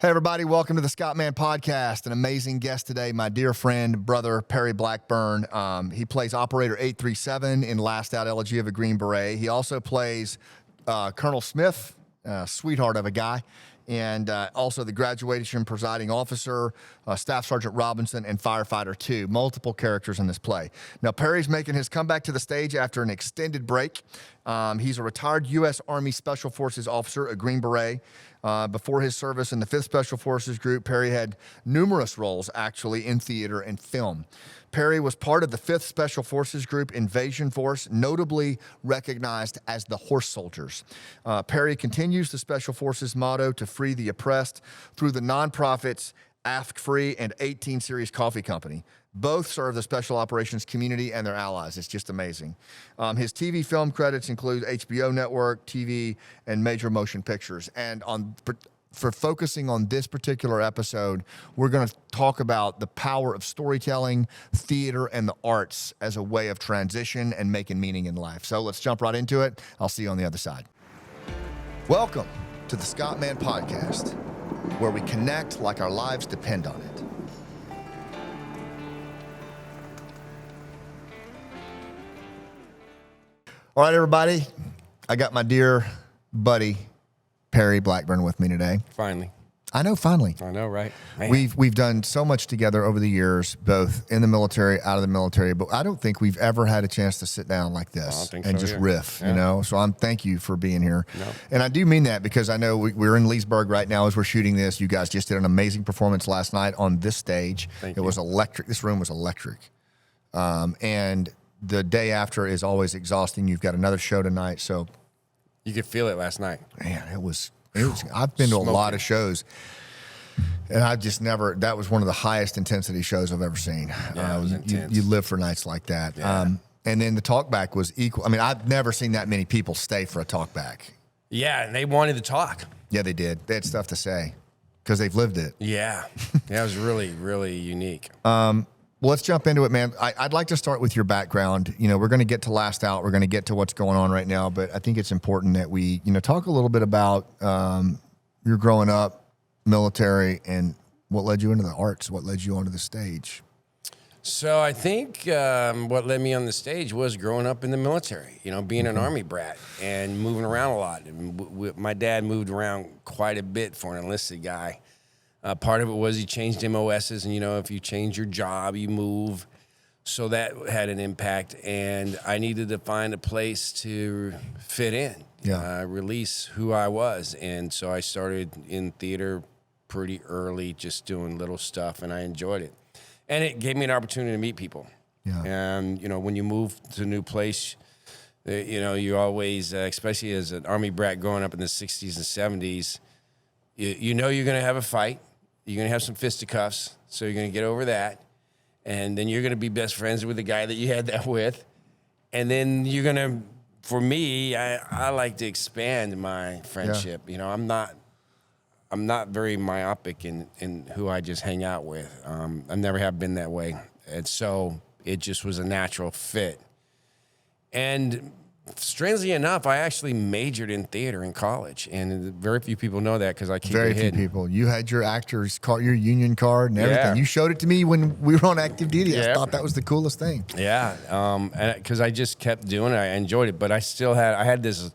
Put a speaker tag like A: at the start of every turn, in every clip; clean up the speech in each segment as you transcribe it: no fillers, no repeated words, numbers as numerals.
A: Hey, everybody. Welcome to the Scott Mann Podcast. An amazing guest today, my dear friend, brother, Perry Blackburn. He plays Operator 837 in Last Out Elegy of a Green Beret. He also plays Colonel Smith, sweetheart of a guy, and also the graduation presiding officer, Staff Sergeant Robinson, and Firefighter 2. Multiple characters in this play. Now, Perry's making his comeback to the stage after an extended break. He's a retired U.S. Army Special Forces officer, a Green Beret. Before his service in the 5th Special Forces Group, Perry had numerous roles, actually, in theater and film. Perry was part of the 5th Special Forces Group Invasion Force, notably recognized as the Horse Soldiers. Perry continues the Special Forces motto to free the oppressed through the nonprofits Ask Free and 18 Series Coffee Company. Both serve the special operations community and their allies. It's just amazing. His TV film credits include HBO Network, TV, and major motion pictures. And for focusing on this particular episode, we're going to talk about the power of storytelling, theater, and the arts as a way of transition and making meaning in life. So let's jump right into it. I'll see you on the other side. Welcome to the Scott Mann Podcast, where we connect like our lives depend on it. All right, everybody. I got my dear buddy, Perry Blackburn, with me today.
B: Finally.
A: I know, finally.
B: I know, right? Man.
A: We've done so much together over the years, both in the military, out of the military, but I don't think we've ever had a chance to sit down like this and just riff, you know? So thank you for being here. No. And I do mean that because I know we're in Leesburg right now as we're shooting this. You guys just did an amazing performance last night on this stage.
B: Thank you.
A: Was electric. This room was electric. And the day after is always exhausting. You've got another show tonight, so
B: you could feel it last night.
A: Man, it was. I've been to a lot of shows, and I've just never. That was one of the highest intensity shows I've ever seen.
B: Yeah, it was intense.
A: You live for nights like that.
B: Yeah.
A: And then the talkback was equal. I mean, I've never seen that many people stay for a talkback.
B: Yeah, and they wanted to talk.
A: Yeah, they did. They had stuff to say because they've lived it.
B: Yeah, that was really, really unique.
A: Well, let's jump into it, man. I'd like to start with your background. You know, we're going to get to Last Out. We're going to get to what's going on right now, but I think it's important that we, talk a little bit about your growing up, military, and what led you into the arts, what led you onto the stage.
B: So I think what led me on the stage was growing up in the military, being an Army brat and moving around a lot. And my dad moved around quite a bit for an enlisted guy. Part of it was he changed MOSs, and, if you change your job, you move. So that had an impact, and I needed to find a place to fit in, release who I was. And so I started in theater pretty early, just doing little stuff, and I enjoyed it. And it gave me an opportunity to meet people. Yeah. And, when you move to a new place, you always, especially as an Army brat growing up in the 60s and 70s, you're going to have a fight. You're going to have some fisticuffs, so you're going to get over that. And then you're going to be best friends with the guy that you had that with. And then you're going to, for me, I like to expand my friendship. Yeah. I'm not very myopic in who I just hang out with. I never have been that way. And so it just was a natural fit. And strangely enough, I actually majored in theater in college, and very few people know that because I keep it hidden.
A: Very few people. You had your actor's card, your union card, and everything.
B: Yeah.
A: You showed it to me when we were on active duty. I thought that was the coolest thing.
B: Yeah, because I just kept doing it. I enjoyed it, but I had this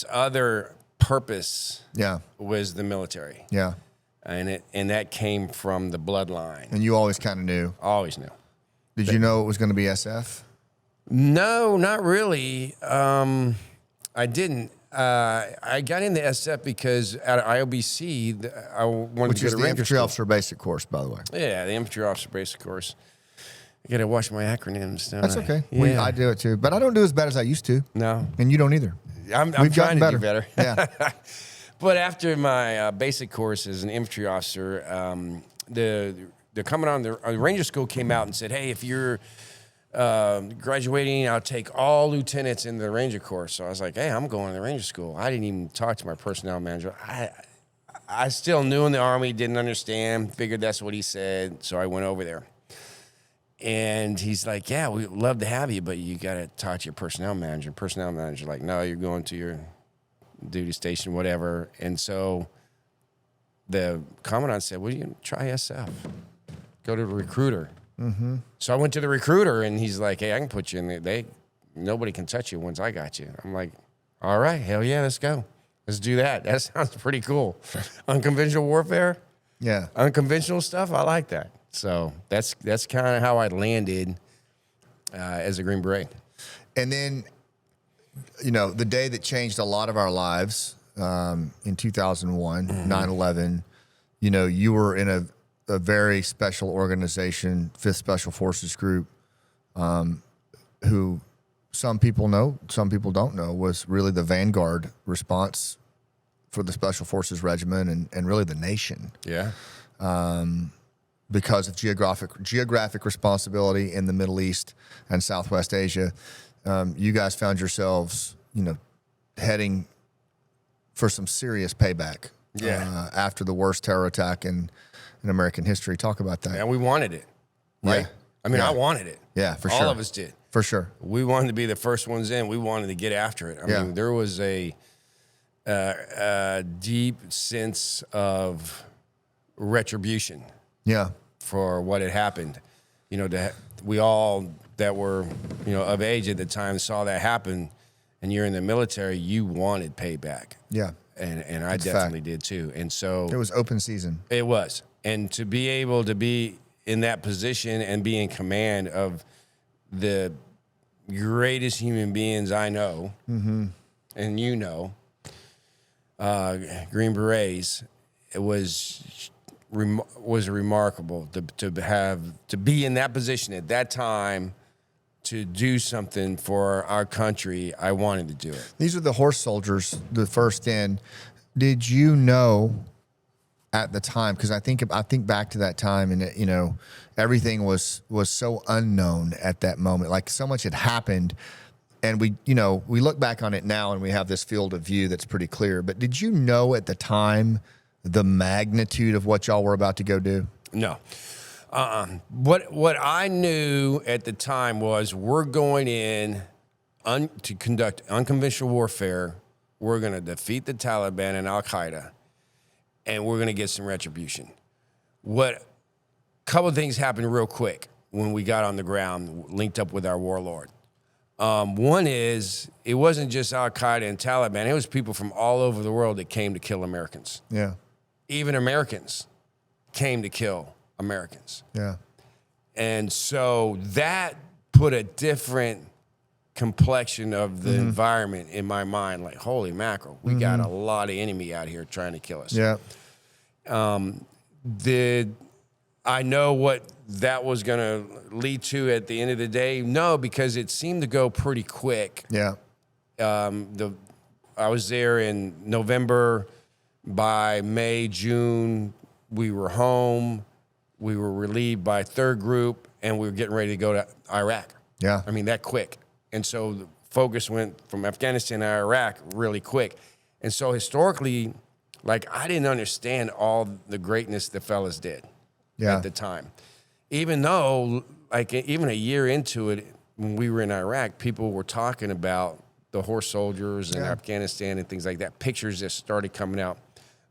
B: other purpose.
A: Yeah,
B: was the military.
A: Yeah,
B: and that came from the bloodline.
A: And you always kind of knew.
B: Always knew.
A: Did you know it was going to be SF?
B: No, not really. I didn't. I got into SF because at IOBC, I wanted to go to Ranger
A: Which is the infantry
B: school.
A: officer basic course, by the way.
B: Yeah, the infantry officer basic course. I got to watch my acronyms.
A: That's okay.
B: Yeah.
A: I do it too, but I don't do as bad as I used to.
B: No,
A: and you don't either.
B: I'm
A: We've
B: trying
A: gotten
B: to do better.
A: Yeah.
B: But after my basic course as an infantry officer, the commandant of the Ranger School came out and said, "Hey, if you're graduating, I'll take all lieutenants into the Ranger Corps." So I was like, "Hey, I'm going to the Ranger School." I didn't even talk to my personnel manager. I still knew in the Army, didn't understand, figured that's what he said, so I went over there. And he's like, "Yeah, we'd love to have you, but you got to talk to your personnel manager." Personnel manager like, "No, you're going to your duty station, whatever." And so the commandant said, well, you try SF. Go to the recruiter. Mm-hmm. So I went to the recruiter, and he's like, hey, I can put you in there. Nobody can touch you once I got you. I'm like, all right, hell yeah, let's go. Let's do that. That sounds pretty cool. Unconventional warfare?
A: Yeah.
B: Unconventional stuff? I like that. So that's kind of how I landed as a Green Beret.
A: And then, the day that changed a lot of our lives in 2001, 9/11, you were in a very special organization, 5th Special Forces Group, who some people know, some people don't know, was really the vanguard response for the Special Forces Regiment and really the nation.
B: Yeah.
A: Because of geographic responsibility in the Middle East and Southwest Asia, you guys found yourselves, heading for some serious payback.
B: Yeah.
A: After the worst terror attack in American history. Talk about that.
B: And we wanted it, right?
A: Yeah.
B: I mean,
A: Yeah.
B: I wanted it.
A: Yeah, for
B: All
A: sure.
B: of us did.
A: For sure.
B: We wanted to be the first ones in. We wanted to get after it. I mean, there was a deep sense of retribution.
A: Yeah.
B: For what had happened. We all that were, of age at the time saw that happen, and you're in the military, you wanted payback.
A: Yeah.
B: And I definitely did too. And so
A: it was open season.
B: It was. And to be able to be in that position and be in command of the greatest human beings I know, and Green Berets, it was remarkable to be in that position at that time, to do something for our country. I wanted to do it.
A: These are the horse soldiers, the first in. Did you know at the time? Because I think back to that time, and everything was so unknown at that moment. Like, so much had happened, and we look back on it now, and we have this field of view that's pretty clear. But did you know at the time the magnitude of what y'all were about to go do?
B: No. What I knew at the time was, we're going in to conduct unconventional warfare. We're going to defeat the Taliban and Al-Qaeda, and we're going to get some retribution. Couple of things happened real quick when we got on the ground, linked up with our warlord. One is, it wasn't just Al-Qaeda and Taliban. It was people from all over the world that came to kill Americans.
A: Yeah.
B: Even Americans came to kill Americans.
A: Yeah.
B: And so that put a different complexion of the environment in my mind. Like, holy mackerel, we got a lot of enemy out here trying to kill us.
A: Yeah.
B: Did I know what that was going to lead to at the end of the day? No, because it seemed to go pretty quick.
A: Yeah.
B: I was there in November. By May, June, we were home. We were relieved by 3rd Group, and we were getting ready to go to Iraq.
A: Yeah.
B: I mean, that quick. And so the focus went from Afghanistan to Iraq really quick. And so historically, like, I didn't understand all the greatness the fellas did at the time. Even though, like, even a year into it, when we were in Iraq, people were talking about the horse soldiers in Afghanistan and things like that. Pictures just started coming out.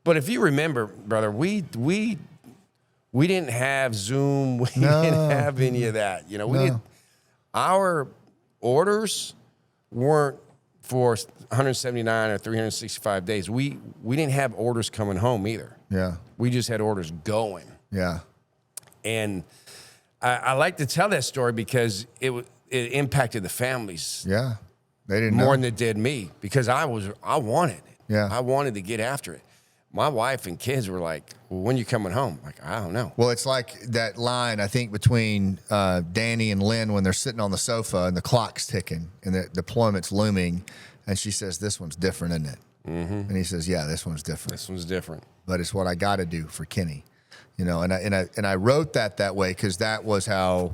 B: But if you remember, brother, we didn't have Zoom. We didn't have any of that. Our orders weren't for 179 or 365 days. We didn't have orders coming home either.
A: Yeah.
B: We just had orders going.
A: Yeah.
B: And I like to tell that story because it impacted the families.
A: Yeah. They didn't
B: more
A: know.
B: than it did me, because I wanted it.
A: Yeah.
B: I wanted to get after it. My wife and kids were like, well, when you coming home? I'm like, I don't know.
A: Well, it's like that line, I think, between Danny and Lynn when they're sitting on the sofa and the clock's ticking and the deployment's looming. And she says, this one's different, isn't it? Mm-hmm. And he says, yeah, this one's different.
B: This one's different.
A: But it's what I got to do for Kenny. And I wrote that way because that was how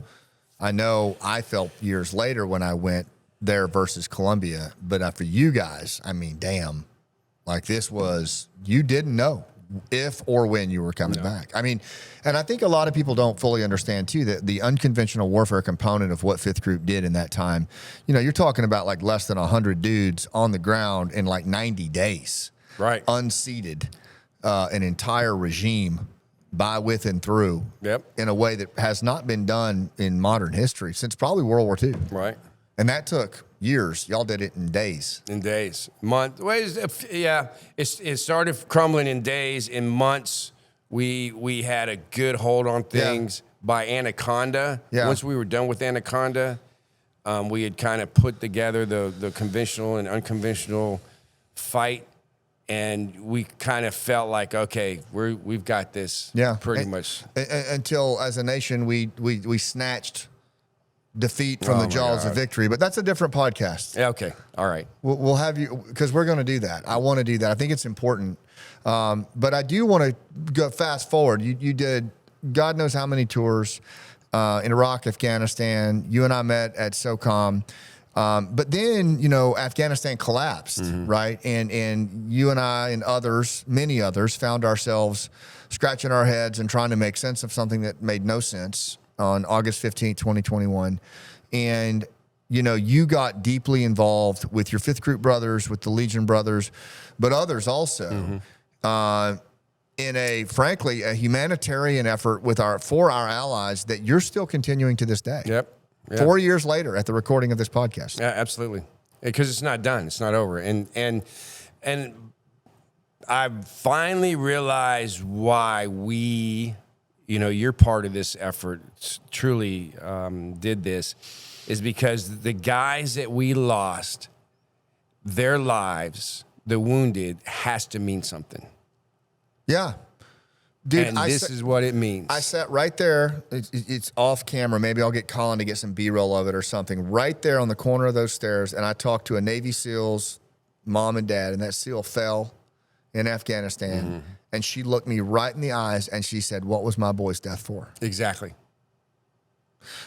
A: I know I felt years later when I went there versus Colombia. But for you guys, I mean, damn. Like, this was, you didn't know if or when you were coming back. I mean, and I think a lot of people don't fully understand, too, that the unconventional warfare component of what 5th Group did in that time, you're talking about like less than 100 dudes on the ground in like 90 days.
B: Right.
A: Unseated. an entire regime by, with, and through in a way that has not been done in modern history since probably World War II.
B: Right.
A: And that took years. Y'all did it in days.
B: In days. Yeah. It started crumbling in days. In months, we had a good hold on things. By Anaconda, once we were done with Anaconda, we had kind of put together the conventional and unconventional fight. And we kind of felt like, okay, we've got this pretty much.
A: Until, as a nation, we snatched defeat from the jaws of victory. But that's a different podcast.
B: Yeah, okay. All right.
A: We'll have you, because we're going to do that. I want to do that. I think it's important. But I do want to go fast forward. You did God knows how many tours in Iraq, Afghanistan. You and I met at SOCOM. But then, Afghanistan collapsed, right? And you and I and others, many others, found ourselves scratching our heads and trying to make sense of something that made no sense on August 15th, 2021. And, you got deeply involved with your Fifth Group brothers, with the Legion brothers, but others also, in frankly, a humanitarian effort for our allies that you're still continuing to this day.
B: Yep.
A: 4 years later at the recording of this podcast.
B: Yeah, absolutely. Because it's not done. It's not over. And I finally realized why you're part of this effort, truly did this, is because the guys that we lost, their lives, the wounded, has to mean something.
A: Yeah. Dude,
B: and this is what it means.
A: I sat right there. It's off camera. Maybe I'll get Colin to get some B-roll of it or something. Right there on the corner of those stairs, and I talked to a Navy SEAL's mom and dad, and that SEAL fell in Afghanistan, and she looked me right in the eyes, and she said, "What was my boy's death for?"
B: Exactly.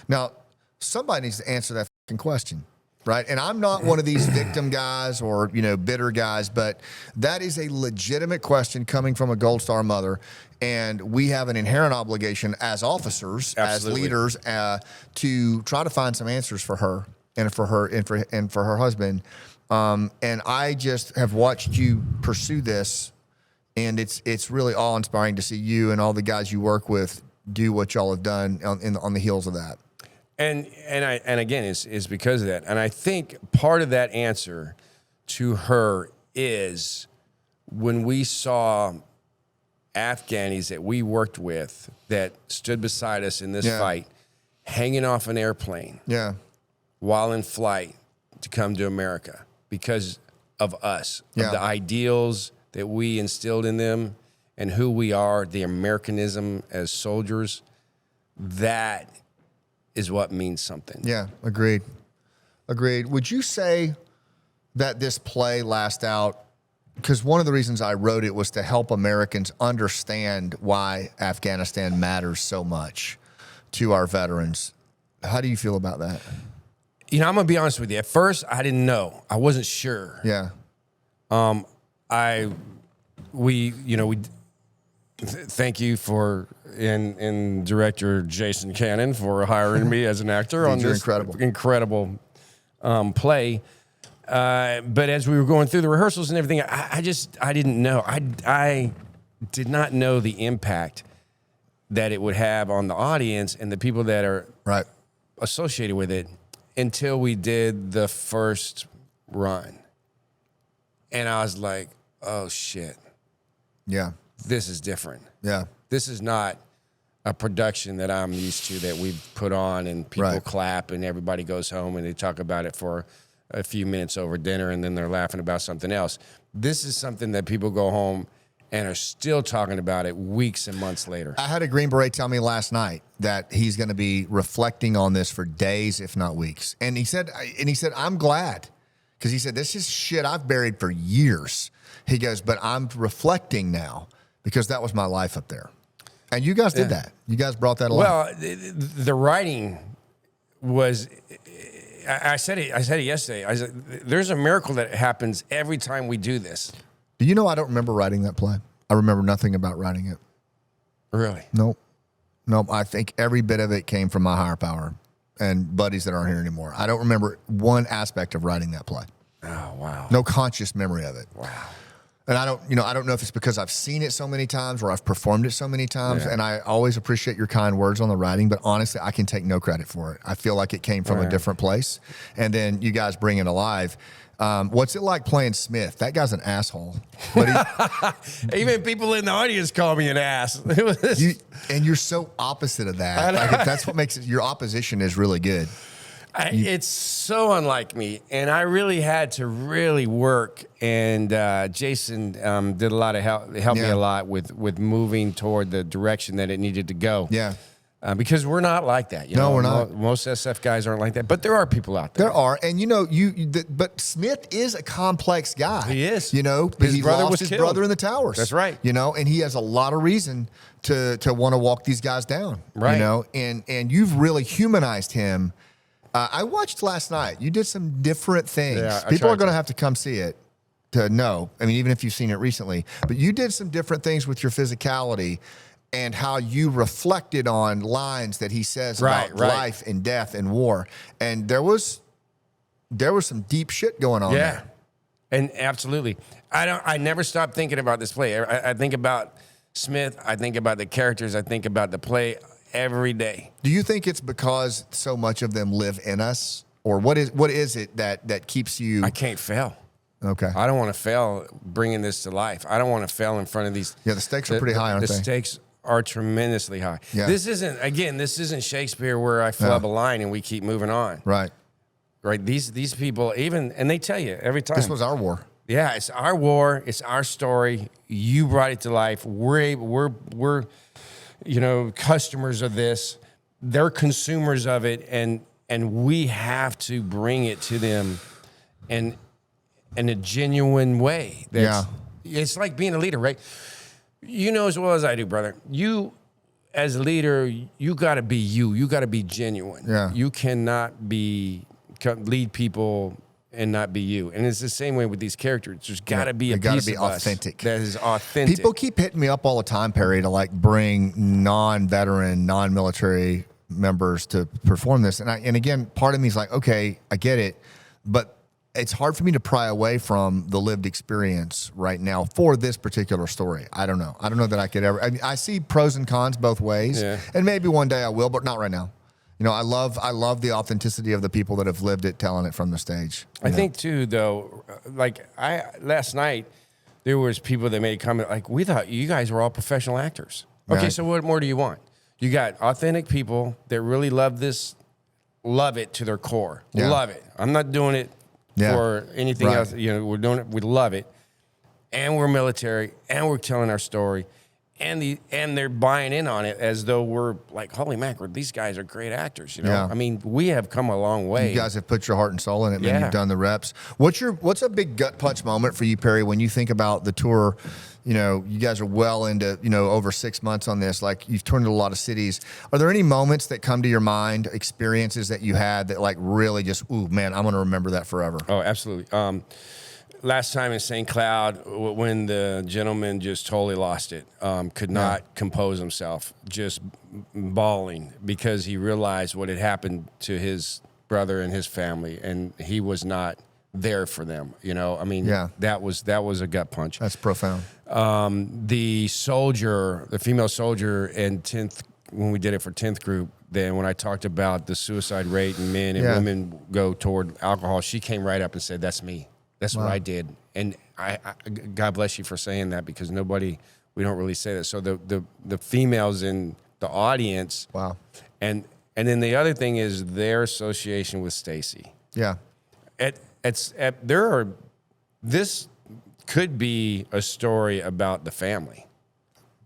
A: Now, somebody needs to answer that fucking question. Right. And I'm not one of these victim guys or, bitter guys, but that is a legitimate question coming from a Gold Star mother. And we have an inherent obligation as officers, as leaders, to try to find some answers for her and for her husband. And I just have watched you pursue this, and it's really awe-inspiring to see you and all the guys you work with do what y'all have done on the heels of that.
B: And again, it's because of that. And I think part of that answer to her is when we saw Afghanis that we worked with that stood beside us in this fight, hanging off an airplane while in flight to come to America because of us, of the ideals that we instilled in them and who we are, the Americanism as soldiers, that is what means something.
A: Yeah, agreed. Would you say that this play last out, because one of the reasons I wrote it was to help Americans understand why Afghanistan matters so much to our veterans. How do you feel about that?
B: I'm going to be honest with you. At first, I didn't know. I wasn't sure.
A: Yeah.
B: Thank you and director Jason Cannon for hiring me as an actor on this incredible play. But as we were going through the rehearsals and everything, I didn't know. I did not know the impact that it would have on the audience and the people that are associated with it until we did the first run. And I was like, oh, shit.
A: Yeah.
B: This is different.
A: Yeah.
B: This is not a production that I'm used to that we put on and people clap and everybody goes home and they talk about it for a few minutes over dinner and then they're laughing about something else. This is something that people go home and are still talking about it weeks and months later.
A: I had a Green Beret tell me last night that he's going to be reflecting on this for days, if not weeks. And he said, I'm glad, because he said, this is shit I've buried for years. He goes, but I'm reflecting now because that was my life up there. And you guys did that. You guys brought that along.
B: Well, the writing was, I said it yesterday. I said, there's a miracle that happens every time we do this.
A: Do you know I don't remember writing that play? I remember nothing about writing it.
B: Really?
A: Nope. I think every bit of it came from my higher power and buddies that aren't here anymore. I don't remember one aspect of writing that play.
B: Oh, wow.
A: No conscious memory of it.
B: Wow.
A: And I don't know if it's because I've seen it so many times or I've performed it so many times.
B: Yeah.
A: And I always appreciate your kind words on the writing, but honestly, I can take no credit for it. I feel like it came from a different place. And then you guys bring it alive. What's it like playing Smith? That guy's an asshole. But
B: Even people in the audience call me an ass.
A: and you're so opposite of that. Like, if that's what makes it, your opposition is really good.
B: It's so unlike me, and I really had to really work. And Jason did a lot of help me a lot with moving toward the direction that it needed to go.
A: Yeah.
B: Because we're not like that. You
A: No,
B: know?
A: we're not.
B: Most SF guys aren't like that, but there are people out there.
A: There are, and but Smith is a complex guy.
B: He is.
A: But
B: His
A: he
B: brother
A: lost
B: was
A: his
B: killed.
A: brother in the towers.
B: That's right.
A: And he has a lot of reason to want to walk these guys down.
B: Right.
A: And you've really humanized him. I watched last night. You did some different things.
B: Yeah,
A: People are going to have to come see it to know. I mean, even if you've seen it recently, but you did some different things with your physicality and how you reflected on lines that he says about life and death and war. And there was some deep shit going on there.
B: And absolutely. I never stop thinking about this play. I think about Smith. I think about the characters. I think about the play every day.
A: Do you think it's because so much of them live in us? Or what is it that keeps you?
B: I can't fail.
A: Okay.
B: I don't want to fail bringing this to life. I don't want to fail in front of these.
A: Yeah, the stakes are pretty high, aren't they?
B: The stakes are tremendously high.
A: Yeah.
B: This isn't Shakespeare where I flub a line and we keep moving on.
A: Right.
B: Right. These people and they tell you every time.
A: This was our war.
B: Yeah, it's our war. It's our story. You brought it to life. We're customers of this. They're consumers of it, and we have to bring it to them in a genuine way. It's like being a leader, right? You know as well as I do, brother. You, as a leader, you got to be you. You got to be genuine.
A: Yeah.
B: You cannot lead people and not be you. And it's the same way with these characters. There's got to be a piece of us
A: authentic.
B: that is authentic.
A: People keep hitting me up all the time, Perry, to bring non-veteran, non-military members to perform this. And again, part of me is like, okay, I get it, but it's hard for me to pry away from the lived experience right now for this particular story. I don't know that I could ever. I see pros and cons both ways, and maybe one day I will, but not right now. I love the authenticity of the people that have lived it, telling it from the stage.
B: I think too, though, last night there was people that made a comment like, we thought you guys were all professional actors. Okay, so what more do you want? You got authentic people that really love it to their core.
A: Yeah.
B: Love it. I'm not doing it for anything else. We're doing it. We love it, and we're military, and we're telling our story. And they're buying in on it as though we're like, holy mackerel, these guys are great actors.
A: Yeah.
B: I mean, we have come a long way.
A: You guys have put your heart and soul in it, man.
B: Yeah.
A: You've done the reps. What's a big gut punch moment for you, Perry, when you think about the tour? You guys are well into, over 6 months on this. Like, you've toured to a lot of cities. Are there any moments that come to your mind, experiences that you had that really just, ooh, man, I'm going to remember that forever?
B: Oh, absolutely. Last time in St. Cloud, when the gentleman just totally lost it, could not compose himself, just bawling because he realized what had happened to his brother and his family, and he was not there for them. That was a gut punch.
A: That's profound.
B: The female soldier in 10th, when we did it for 10th group, then when I talked about the suicide rate and men and women go toward alcohol, she came right up and said, "That's me. That's what I did." And I God bless you for saying that, because we don't really say that. So the females in the audience.
A: Wow.
B: And then the other thing is their association with Stacy.
A: Yeah.
B: This could be a story about the family,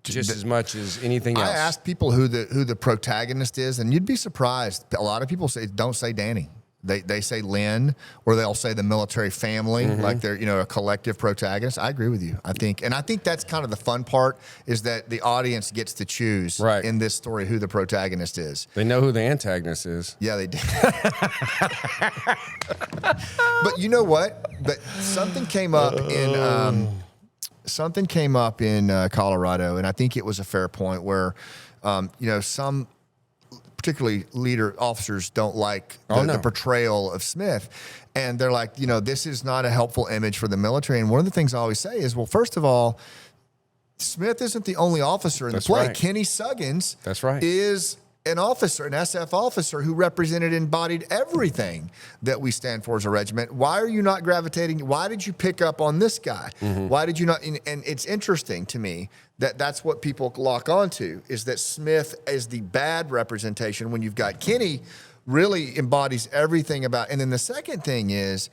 B: just as much as anything else.
A: I asked people who the protagonist is, and you'd be surprised. A lot of people don't say Danny. They say Lynn, or they'll say the military family, like they're a collective protagonist. I agree with you. I think that's kind of the fun part, is that the audience gets to choose in this story who the protagonist is.
B: They know who the antagonist is.
A: Yeah, they do. But you know what? But something came up in Colorado, and I think it was a fair point where, some particularly officers don't like the portrayal of Smith. And they're like, this is not a helpful image for the military. And one of the things I always say is, well, first of all, Smith isn't the only officer in the play. Right. Kenny Suggins is an officer, an SF officer who represented, embodied everything that we stand for as a regiment. Why are you not gravitating? Why did you pick up on this guy? Mm-hmm. Why did you not? And it's interesting to me that that's what people lock onto, is that Smith is the bad representation when you've got Kenny really embodies everything about. And then the second thing is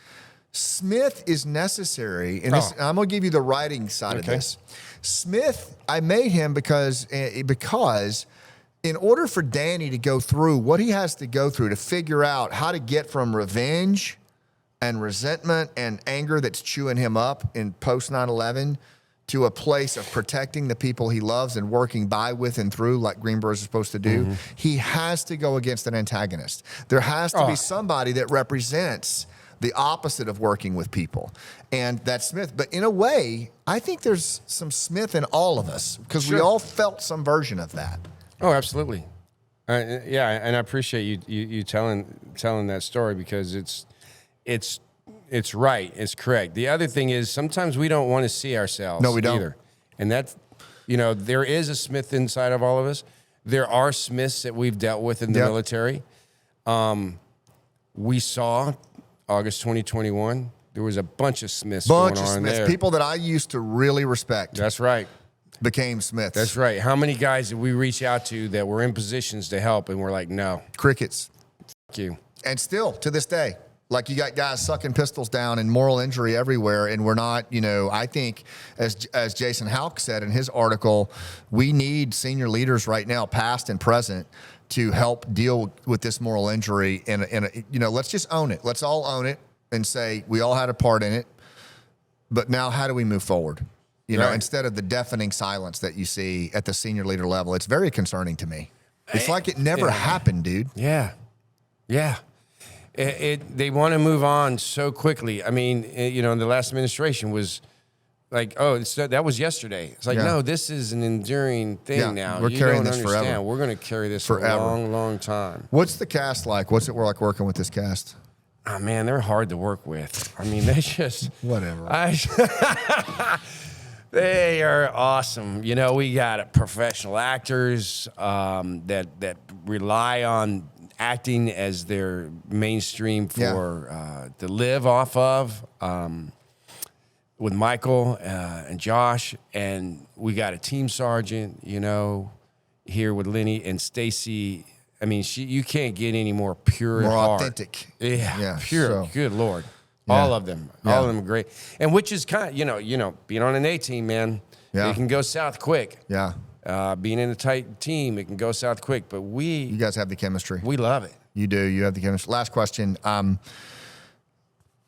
A: Smith is necessary. And I'm going to give you the writing side of this. Smith, I made him because in order for Danny to go through what he has to go through to figure out how to get from revenge and resentment and anger that's chewing him up in post 9/11 to a place of protecting the people he loves and working by, with, and through, like Green Berets are supposed to do, he has to go against an antagonist. There has to be somebody that represents the opposite of working with people. And that's Smith. But in a way, I think there's some Smith in all of us, because we all felt some version of that.
B: Oh, absolutely. Yeah, and I appreciate you telling that story, because it's right. It's correct. The other thing is, sometimes we don't want to see ourselves.
A: No, we don't.
B: Either. And that's, there is a Smith inside of all of us. There are Smiths that we've dealt with in the military. We saw August 2021. There was a bunch of Smiths going on there.
A: People that I used to really respect.
B: That's right.
A: Became Smiths.
B: That's right. How many guys did we reach out to that were in positions to help and we're like, no.
A: Crickets.
B: Fuck you.
A: And still, to this day, like, you got guys sucking pistols down and moral injury everywhere, and we're not, I think, as Jason Houck said in his article, we need senior leaders right now, past and present, to help deal with this moral injury. And let's just own it. Let's all own it and say we all had a part in it. But now, how do we move forward? Instead of the deafening silence that you see at the senior leader level. It's very concerning to me. It's like it never happened, dude.
B: Yeah. Yeah. They want to move on so quickly. I mean, the last administration was like, that was yesterday. It's like, no, this is an enduring thing now.
A: We're carrying this forever.
B: We're going to carry this for a long, long time.
A: What's the cast like? What's it like working with this cast?
B: Oh, man, they're hard to work with. I mean, they just...
A: Whatever.
B: They are awesome. We got professional actors that rely on acting as their mainstream for to live off of, with Michael and Josh. And we got a team sergeant, here with Lenny and Stacy. I mean, you can't get any more pure,
A: more
B: heart.
A: Authentic.
B: Yeah, pure. So. Good Lord. Yeah. All of them. Yeah. All of them are great. And which is kind of, being on an A team, man, it can go south quick.
A: Yeah.
B: Being in a tight team, it can go south quick. But you
A: guys have the chemistry.
B: We love it.
A: You do. You have the chemistry. Last question.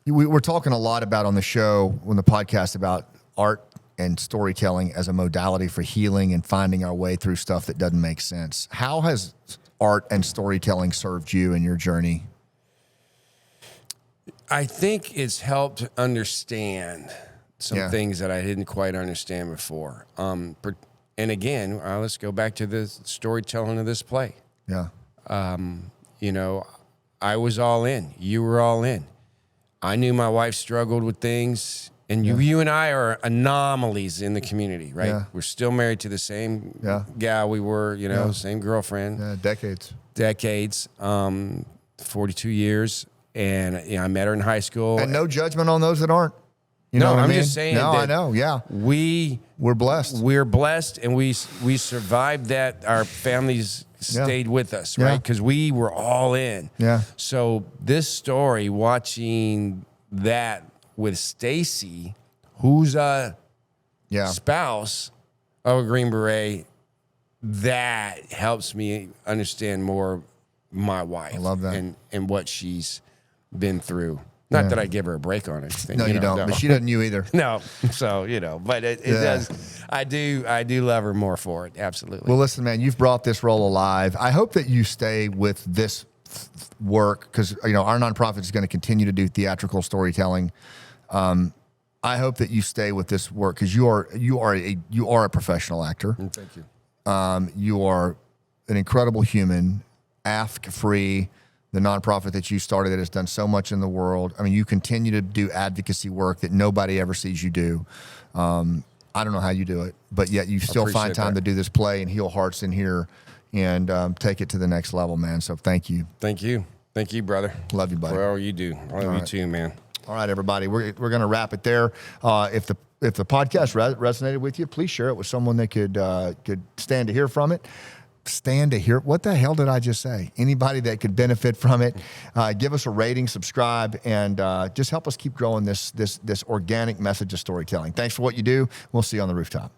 A: We're talking a lot about on the show, on the podcast, about art and storytelling as a modality for healing and finding our way through stuff that doesn't make sense. How has art and storytelling served you in your journey?
B: I think it's helped understand some things that I didn't quite understand before. And again, let's go back to the storytelling of this play.
A: Yeah.
B: I was all in. You were all in. I knew my wife struggled with things, and you and I are anomalies in the community, right? Yeah. We're still married to the same gal we were, same girlfriend.
A: Yeah, decades.
B: 42 years. And I met her in high school.
A: And no judgment on those that aren't. You know what I mean?
B: Just saying.
A: No, I know. Yeah, we're blessed.
B: We're blessed, and we survived that. Our families stayed with us, right? Because we were all in.
A: Yeah.
B: So this story, watching that with Stacy, who's a spouse of a Green Beret, that helps me understand more my wife. I
A: love that.
B: And what she's been through. Not that I give her a break on anything.
A: No, you don't. No. But she doesn't you either.
B: No. So, but it does. I do love her more for it. Absolutely.
A: Well, listen, man, you've brought this role alive. I hope that you stay with this work, because, our nonprofit is going to continue to do theatrical storytelling. I hope that you stay with this work, because you are a professional actor.
B: Thank you.
A: You are an incredible human. AFC-free, the nonprofit that you started that has done so much in the world. I mean, you continue to do advocacy work that nobody ever sees you do. I don't know how you do it, but yet you still find time to do this play and heal hearts in here and take it to the next level, man. So thank you.
B: Thank you. Thank you, brother.
A: Love you, buddy.
B: For all you do. I love you too, man.
A: All right, everybody. We're going to wrap it there. If the podcast resonated with you, please share it with someone that could stand to hear from it. Stand to hear. What the hell did I just say? Anybody that could benefit from it, give us a rating, subscribe, and just help us keep growing this organic message of storytelling. Thanks for what you do. We'll see you on the rooftop.